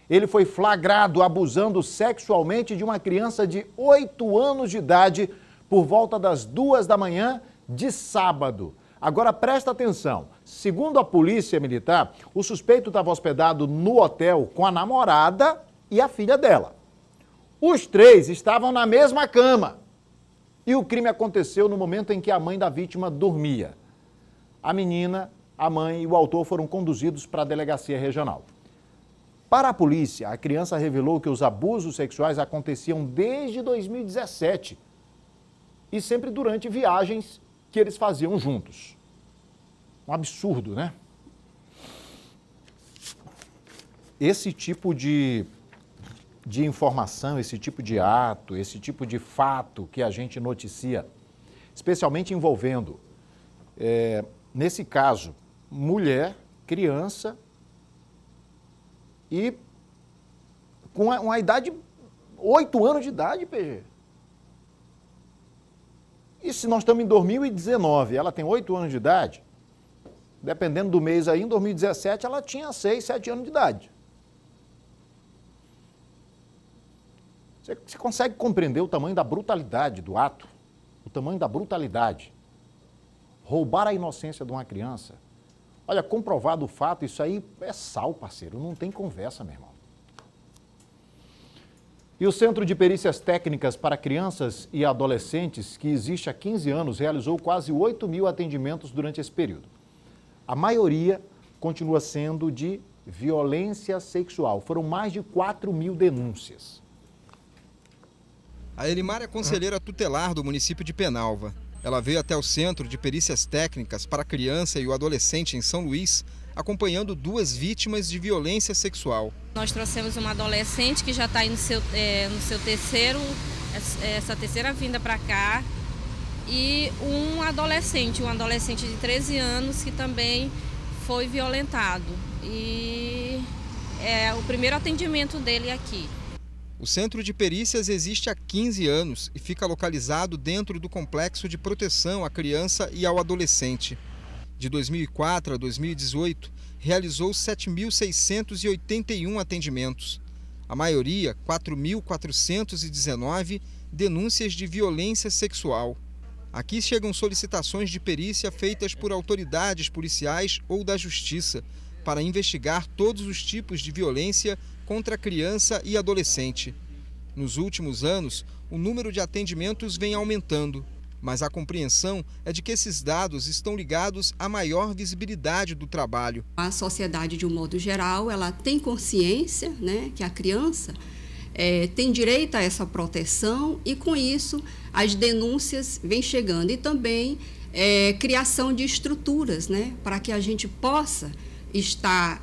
Ele foi flagrado abusando sexualmente de uma criança de 8 anos de idade por volta das 2 da manhã de sábado. Agora presta atenção, segundo a polícia militar, o suspeito estava hospedado no hotel com a namorada e a filha dela. Os 3 estavam na mesma cama e o crime aconteceu no momento em que a mãe da vítima dormia. A menina, a mãe e o autor foram conduzidos para a delegacia regional. Para a polícia, a criança revelou que os abusos sexuais aconteciam desde 2017 e sempre durante viagens que eles faziam juntos. Um absurdo, né? Esse tipo de informação, esse tipo de ato, esse tipo de fato que a gente noticia, especialmente envolvendo, nesse caso, mulher, criança e com uma idade, 8 anos de idade, PG. E se nós estamos em 2019, ela tem 8 anos de idade, dependendo do mês aí, em 2017, ela tinha 6, 7 anos de idade. Você consegue compreender o tamanho da brutalidade do ato? O tamanho da brutalidade? Roubar a inocência de uma criança. Olha, comprovado o fato, isso aí é sal, parceiro, não tem conversa, meu irmão. E o Centro de Perícias Técnicas para Crianças e Adolescentes, que existe há 15 anos, realizou quase 8 mil atendimentos durante esse período. A maioria continua sendo de violência sexual. Foram mais de 4 mil denúncias. A Elimar é conselheira tutelar do município de Penalva. Ela veio até o Centro de Perícias Técnicas para a Criança e o Adolescente em São Luís, acompanhando 2 vítimas de violência sexual. Nós trouxemos uma adolescente que já está aí no seu essa terceira vinda para cá, e um adolescente de 13 anos que também foi violentado. E é o primeiro atendimento dele aqui. O Centro de Perícias existe há 15 anos e fica localizado dentro do Complexo de Proteção à Criança e ao Adolescente. De 2004 a 2018, realizou 7.681 atendimentos. A maioria, 4.419, denúncias de violência sexual. Aqui chegam solicitações de perícia feitas por autoridades policiais ou da Justiça para investigar todos os tipos de violência contra criança e adolescente. Nos últimos anos, o número de atendimentos vem aumentando, mas a compreensão é de que esses dados estão ligados à maior visibilidade do trabalho. A sociedade, de um modo geral, ela tem consciência, né, que a criança tem direito a essa proteção e, com isso, as denúncias vêm chegando. E também criação de estruturas, né, para que a gente possa estar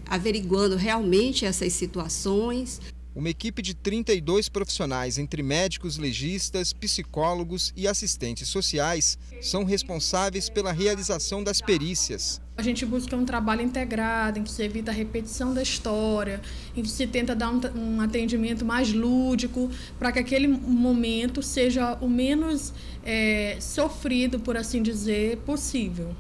averiguando realmente essas situações. Uma equipe de 32 profissionais, entre médicos, legistas, psicólogos e assistentes sociais, são responsáveis pela realização das perícias. A gente busca um trabalho integrado, em que se evita a repetição da história, em que se tenta dar um atendimento mais lúdico, para que aquele momento seja o menos sofrido, por assim dizer, possível.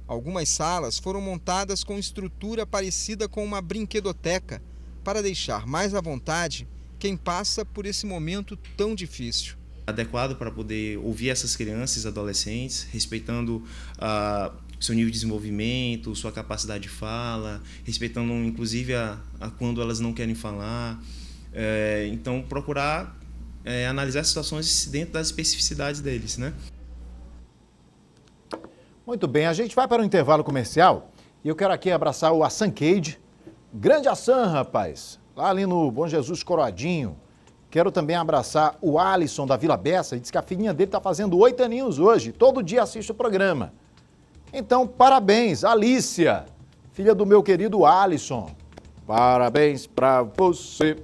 Algumas salas foram montadas com estrutura parecida com uma brinquedoteca, para deixar mais à vontade quem passa por esse momento tão difícil. Adequado para poder ouvir essas crianças e adolescentes, respeitando seu nível de desenvolvimento, sua capacidade de fala, respeitando inclusive a quando elas não querem falar. Então, procurar analisar as situações dentro das especificidades deles, né? Muito bem, a gente vai para o intervalo comercial e eu quero aqui abraçar o Hassan Cade. Grande Hassan, rapaz, lá ali no Bom Jesus Coroadinho. Quero também abraçar o Alisson da Vila Bessa, ele diz que a filhinha dele está fazendo 8 aninhos hoje, todo dia assiste o programa. Então, parabéns, Alícia, filha do meu querido Alisson. Parabéns para você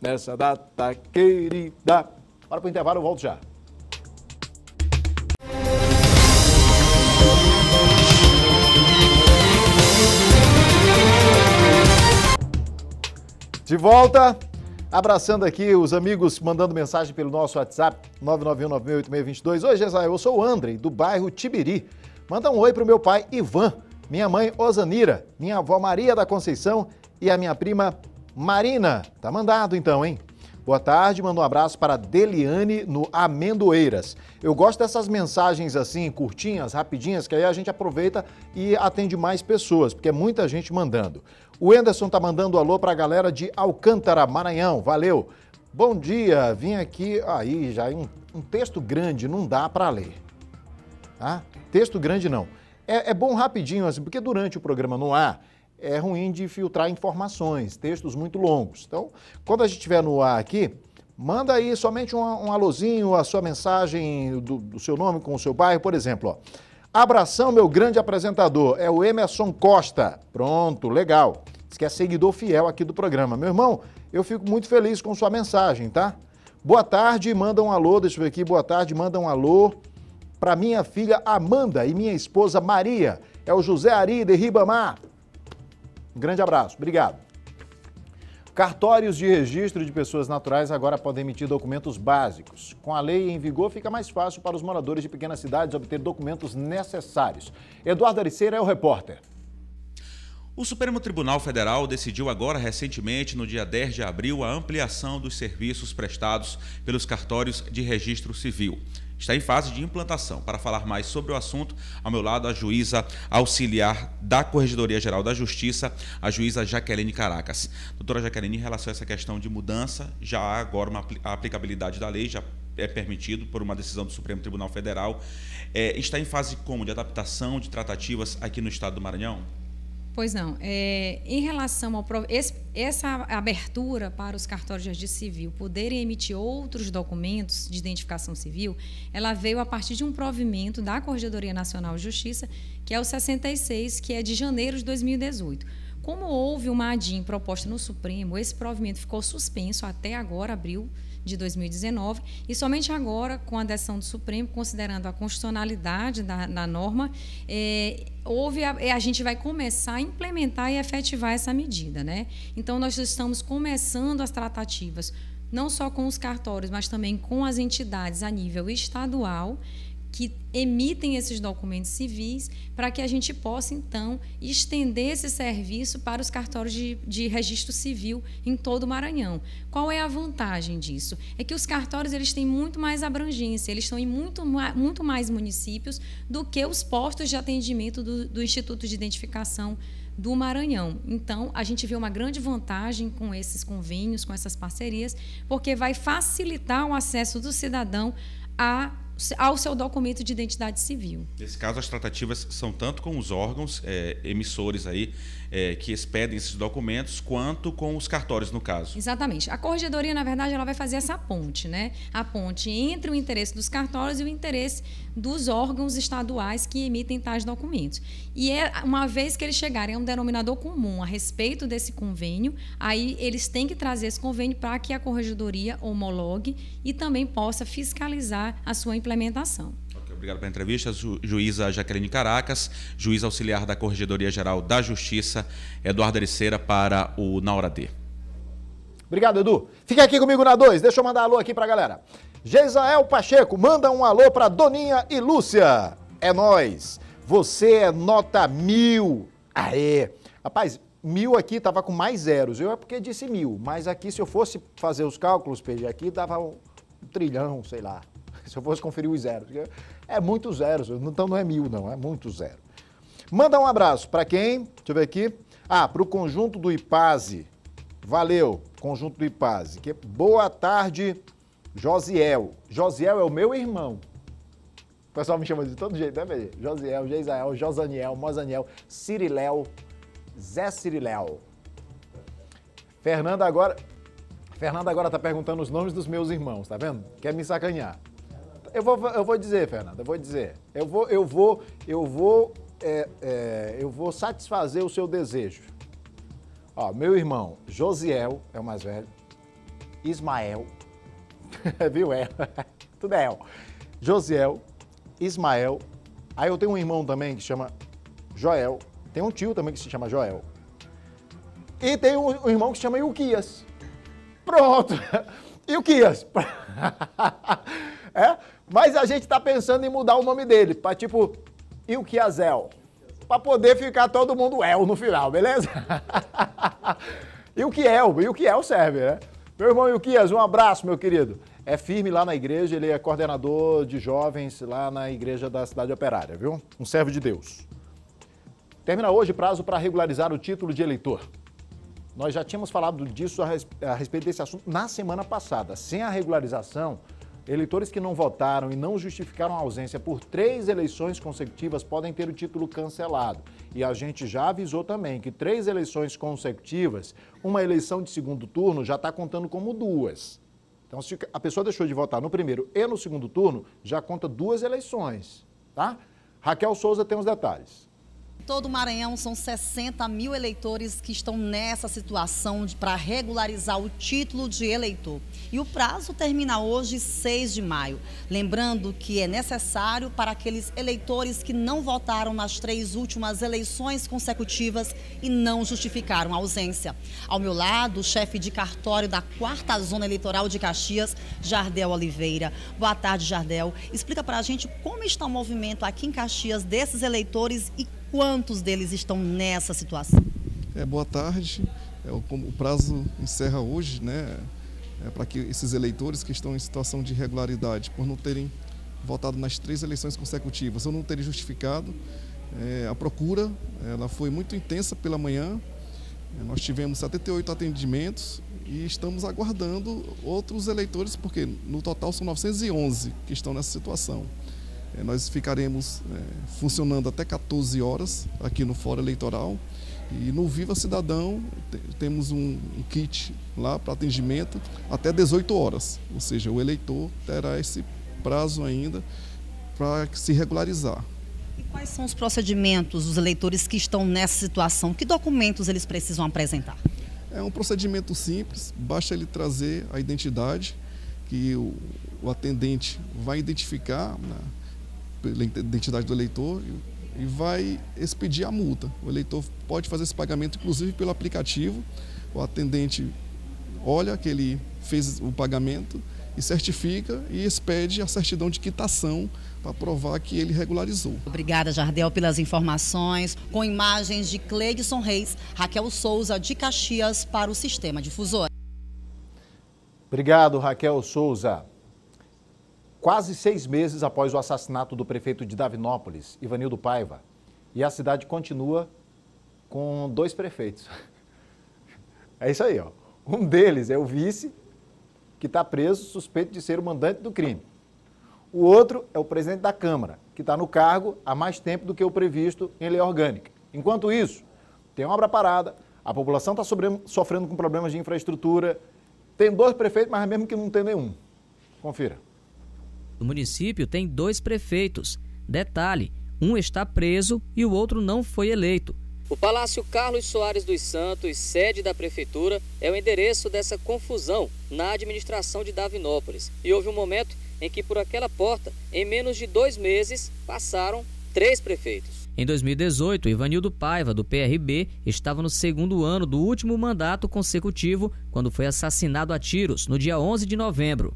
nessa data querida. Bora para o intervalo, eu volto já. De volta, abraçando aqui os amigos, mandando mensagem pelo nosso WhatsApp, 991968622. Oi, Jesael, eu sou o André, do bairro Tibiri. Manda um oi pro meu pai Ivan, minha mãe Osanira, minha avó Maria da Conceição e a minha prima Marina. Tá mandado então, hein? Boa tarde, manda um abraço para Deliane no Amendoeiras. Eu gosto dessas mensagens assim, curtinhas, rapidinhas, que aí a gente aproveita e atende mais pessoas, porque é muita gente mandando. O Anderson tá mandando alô para a galera de Alcântara, Maranhão. Valeu. Bom dia, vim aqui, aí já um texto grande, não dá para ler. Tá? Texto grande não. É bom rapidinho, assim, porque durante o programa no ar, é ruim de filtrar informações, textos muito longos. Então, quando a gente estiver no ar aqui, manda aí somente um alôzinho, a sua mensagem do seu nome com o seu bairro, por exemplo. Ó. Abração, meu grande apresentador, é o Emerson Costa. Pronto, legal. Diz que é seguidor fiel aqui do programa. Meu irmão, eu fico muito feliz com sua mensagem, tá? Boa tarde, manda um alô, deixa eu ver aqui, boa tarde, manda um alô para minha filha Amanda e minha esposa Maria. É o José Ari de Ribamar. Um grande abraço, obrigado. Cartórios de registro de pessoas naturais agora podem emitir documentos básicos. Com a lei em vigor, fica mais fácil para os moradores de pequenas cidades obter documentos necessários. Eduardo Ariceira é o repórter. O Supremo Tribunal Federal decidiu agora recentemente, no dia 10 de abril, a ampliação dos serviços prestados pelos cartórios de registro civil. Está em fase de implantação. Para falar mais sobre o assunto, ao meu lado, a juíza auxiliar da Corregedoria Geral da Justiça, a juíza Jaqueline Caracas. Doutora Jaqueline, em relação a essa questão de mudança, já há agora a aplicabilidade da lei, já é permitido por uma decisão do Supremo Tribunal Federal. Está em fase como? De adaptação, de tratativas aqui no estado do Maranhão? Pois não. Em relação ao essa abertura para os cartórios de registro civil poderem emitir outros documentos de identificação civil, ela veio a partir de um provimento da Corregedoria Nacional de Justiça, que é o 66, que é de janeiro de 2018. Como houve uma ADIM proposta no Supremo, esse provimento ficou suspenso até agora, abril de 2019, e somente agora, com a decisão do Supremo, considerando a constitucionalidade da norma, a gente vai começar a implementar e efetivar essa medida, né? Então, nós estamos começando as tratativas, não só com os cartórios, mas também com as entidades a nível estadual, que emitem esses documentos civis, para que a gente possa, então, estender esse serviço para os cartórios de registro civil em todo o Maranhão. Qual é a vantagem disso? É que os cartórios eles têm muito mais abrangência, eles estão em muito mais municípios do que os postos de atendimento do Instituto de Identificação do Maranhão. Então, a gente vê uma grande vantagem com esses convênios, com essas parcerias, porque vai facilitar o acesso do cidadão ao seu documento de identidade civil. Nesse caso, as tratativas são tanto com os órgãos emissores aí, que expedem esses documentos, quanto com os cartórios, no caso. Exatamente. A corregedoria, na verdade, ela vai fazer essa ponte, né? A ponte entre o interesse dos cartórios e o interesse dos órgãos estaduais que emitem tais documentos. E uma vez que eles chegarem a um denominador comum a respeito desse convênio, aí eles têm que trazer esse convênio para que a corregedoria homologue e também possa fiscalizar a sua implementação. Obrigado pela entrevista, juíza Jaqueline Caracas, juiz auxiliar da Corregedoria Geral da Justiça, Eduardo Ericeira, para o Na Hora D. Obrigado, Edu. Fica aqui comigo na 2, deixa eu mandar alô aqui pra galera. Geisael Pacheco, manda um alô pra Doninha e Lúcia. É nóis. Você é nota 1000. Aê. Rapaz, 1000 aqui tava com mais zeros. Eu é porque disse 1000, mas aqui se eu fosse fazer os cálculos, PG, aqui dava 1 trilhão, sei lá. Se eu fosse conferir os zeros. É muitos zeros, então não é 1000 não, é muito zero. Manda um abraço para quem? Deixa eu ver aqui. Para o Conjunto do Ipase. Valeu, Conjunto do Ipase. Boa tarde, Josiel. Josiel é o meu irmão. O pessoal me chama de todo jeito, né, velho? Josiel, Geisael, Josaniel, Mozaniel, Ciriléu, Zé Ciriléu. Fernanda agora tá perguntando os nomes dos meus irmãos, tá vendo? Quer me sacanear. Eu vou dizer, Fernanda, eu vou dizer. Eu vou satisfazer o seu desejo. Ó, meu irmão, Josiel é o mais velho. Ismael. Viu? Tudo é El. Josiel, Ismael. Aí eu tenho um irmão também que se chama Joel. Tem um tio também que se chama Joel. E tem um irmão que se chama Ilquias. Pronto. Ilquias. Mas a gente tá pensando em mudar o nome dele para tipo Ilquiazel. Para poder ficar todo mundo El no final, beleza? Ilquiel serve, né? Meu irmão Ilquias, um abraço, meu querido. É firme lá na igreja, ele é coordenador de jovens lá na igreja da Cidade Operária, viu? Um servo de Deus. Termina hoje prazo para regularizar o título de eleitor. Nós já tínhamos falado disso a respeito desse assunto na semana passada. Sem a regularização, eleitores que não votaram e não justificaram a ausência por 3 eleições consecutivas podem ter o título cancelado. E a gente já avisou também que 3 eleições consecutivas, uma eleição de segundo turno já está contando como 2. Então, se a pessoa deixou de votar no primeiro e no segundo turno, já conta 2 eleições, tá? Raquel Souza tem os detalhes. Todo o Maranhão são 60 mil eleitores que estão nessa situação para regularizar o título de eleitor. E o prazo termina hoje, 6 de maio. Lembrando que é necessário para aqueles eleitores que não votaram nas 3 últimas eleições consecutivas e não justificaram a ausência. Ao meu lado, o chefe de cartório da 4ª Zona Eleitoral de Caxias, Jardel Oliveira. Boa tarde, Jardel. Explica para a gente como está o movimento aqui em Caxias desses eleitores e quantos deles estão nessa situação? Boa tarde. O prazo encerra hoje, né? Para que esses eleitores que estão em situação de irregularidade, por não terem votado nas 3 eleições consecutivas ou não terem justificado, a procura ela foi muito intensa pela manhã. Nós tivemos 78 atendimentos e estamos aguardando outros eleitores, porque no total são 911 que estão nessa situação. Nós ficaremos funcionando até 14 horas aqui no Fórum Eleitoral e no Viva Cidadão temos um kit lá para atendimento até 18 horas, ou seja, o eleitor terá esse prazo ainda para se regularizar. E quais são os procedimentos dos eleitores que estão nessa situação? Que documentos eles precisam apresentar? É um procedimento simples, basta ele trazer a identidade que o atendente vai identificar pela identidade do eleitor e vai expedir a multa. O eleitor pode fazer esse pagamento, inclusive, pelo aplicativo. O atendente olha que ele fez o pagamento e certifica e expede a certidão de quitação para provar que ele regularizou. Obrigada, Jardel, pelas informações. Com imagens de Cleidson Reis, Raquel Souza, de Caxias, para o Sistema Difusor. Obrigado, Raquel Souza. Quase 6 meses após o assassinato do prefeito de Davinópolis, Ivanildo Paiva, e a cidade continua com 2 prefeitos. É isso aí, ó. Um deles é o vice, que está preso, suspeito de ser o mandante do crime. O outro é o presidente da Câmara, que está no cargo há mais tempo do que o previsto em lei orgânica. Enquanto isso, tem obra parada, a população está sofrendo com problemas de infraestrutura, tem 2 prefeitos, mas mesmo que não tem nenhum. Confira. O município tem 2 prefeitos. Detalhe, um está preso e o outro não foi eleito. O Palácio Carlos Soares dos Santos, sede da prefeitura, é o endereço dessa confusão na administração de Davinópolis. E houve um momento em que por aquela porta, em menos de 2 meses, passaram 3 prefeitos. Em 2018, Ivanildo Paiva, do PRB, estava no 2º ano do último mandato consecutivo, quando foi assassinado a tiros, no dia 11 de novembro.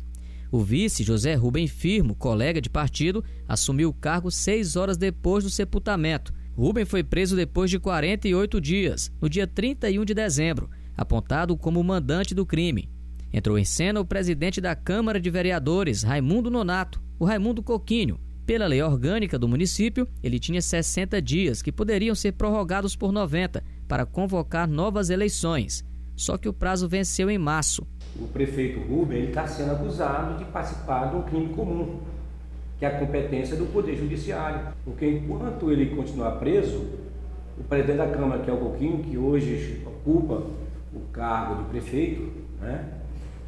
O vice, José Rubem Firmo, colega de partido, assumiu o cargo 6 horas depois do sepultamento. Rubem foi preso depois de 48 dias, no dia 31 de dezembro, apontado como mandante do crime. Entrou em cena o presidente da Câmara de Vereadores, Raimundo Nonato, o Raimundo Coquinho. Pela lei orgânica do município, ele tinha 60 dias, que poderiam ser prorrogados por 90, para convocar novas eleições. Só que o prazo venceu em março. O prefeito Rubem está sendo acusado de participar de um crime comum, que é a competência do Poder Judiciário. Porque enquanto ele continuar preso, o presidente da Câmara, que é o Coquinho, que hoje ocupa o cargo de prefeito, né,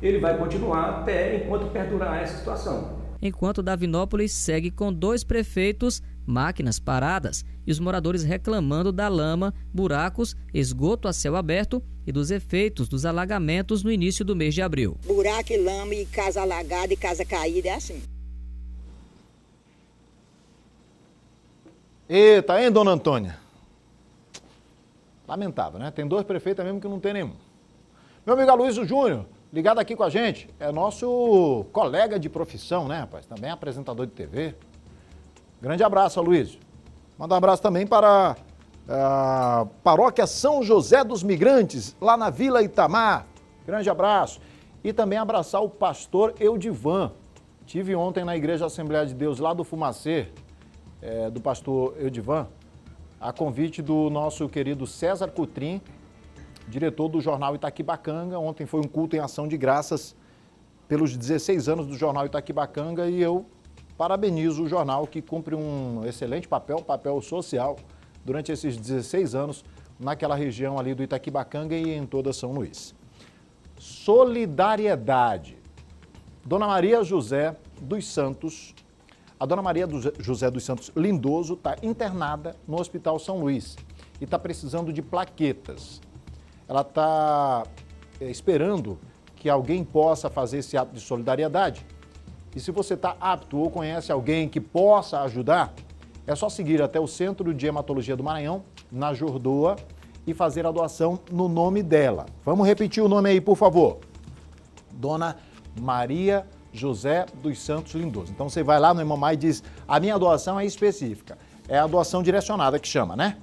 ele vai continuar até enquanto perdurar essa situação. Enquanto Davinópolis segue com 2 prefeitos, máquinas paradas e os moradores reclamando da lama, buracos, esgoto a céu aberto e dos efeitos dos alagamentos no início do mês de abril. Buraco e lama e casa alagada e casa caída, é assim. Eita, hein, dona Antônia? Lamentável, né? Tem 2 prefeitos mesmo que não tem nenhum. Meu amigo Aloysio Júnior, ligado aqui com a gente, é nosso colega de profissão, né, rapaz? Também é apresentador de TV. Grande abraço, Aloysio. Manda um abraço também para a Paróquia São José dos Migrantes, lá na Vila Itamar. Grande abraço. E também abraçar o pastor Eudivan. Tive ontem na Igreja Assembleia de Deus, lá do Fumacê, do pastor Eudivan, a convite do nosso querido César Coutrin, diretor do jornal Itaquibacanga. Ontem foi um culto em ação de graças pelos 16 anos do jornal Itaquibacanga e eu parabenizo o jornal que cumpre um excelente papel social, durante esses 16 anos naquela região ali do Itaquibacanga e em toda São Luís. Solidariedade. Dona Maria José dos Santos, a Dona Maria José dos Santos Lindoso está internada no Hospital São Luís e está precisando de plaquetas. Ela está esperando que alguém possa fazer esse ato de solidariedade. E se você está apto ou conhece alguém que possa ajudar, é só seguir até o Centro de Hematologia do Maranhão, na Jordoa, e fazer a doação no nome dela. Vamos repetir o nome aí, por favor. Dona Maria José dos Santos Lindoso. Então você vai lá no Hemomai e diz, a minha doação é específica. É a doação direcionada que chama, né?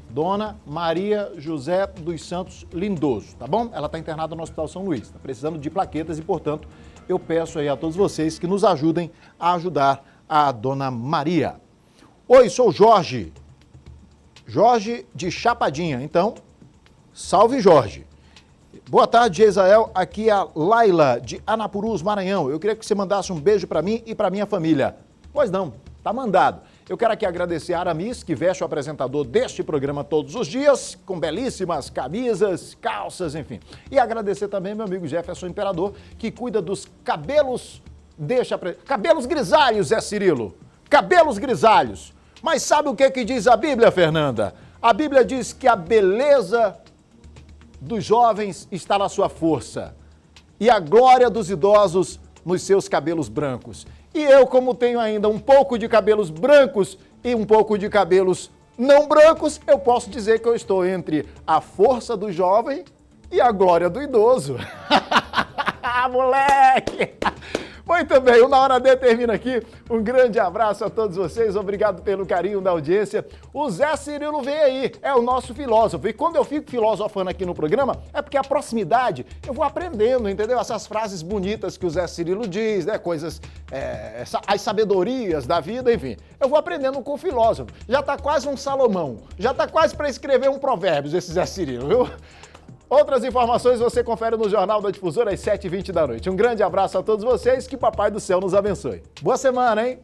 Dona Maria José dos Santos Lindoso, tá bom? Ela está internada no Hospital São Luís, está precisando de plaquetas e, portanto, eu peço aí a todos vocês que nos ajudem a ajudar a Dona Maria. Oi, sou Jorge. Jorge de Chapadinha. Então, salve Jorge. Boa tarde, Israel. Aqui é a Laila de Anapurus, Maranhão. Eu queria que você mandasse um beijo para mim e para minha família. Pois não, tá mandado. Eu quero aqui agradecer a Aramis, que veste o apresentador deste programa todos os dias, com belíssimas camisas, calças, enfim. E agradecer também meu amigo Jefferson Imperador, que cuida dos cabelos, cabelos grisalhos, Zé Cirilo. Cabelos grisalhos. Mas sabe o que diz a Bíblia, Fernanda? A Bíblia diz que a beleza dos jovens está na sua força e a glória dos idosos nos seus cabelos brancos. E eu, como tenho ainda um pouco de cabelos brancos e um pouco de cabelos não brancos, eu posso dizer que eu estou entre a força do jovem e a glória do idoso. Moleque! Muito bem, o Na Hora D termina aqui. Um grande abraço a todos vocês, obrigado pelo carinho da audiência. O Zé Cirilo vem aí, é o nosso filósofo. E quando eu fico filosofando aqui no programa, é porque a proximidade, eu vou aprendendo, entendeu? Essas frases bonitas que o Zé Cirilo diz, né? Coisas, as sabedorias da vida, enfim. Eu vou aprendendo com o filósofo. Já tá quase um Salomão, já tá quase para escrever um Provérbios esse Zé Cirilo, viu? Outras informações você confere no Jornal da Difusora às 7h20 da noite. Um grande abraço a todos vocês, que Papai do Céu nos abençoe. Boa semana, hein?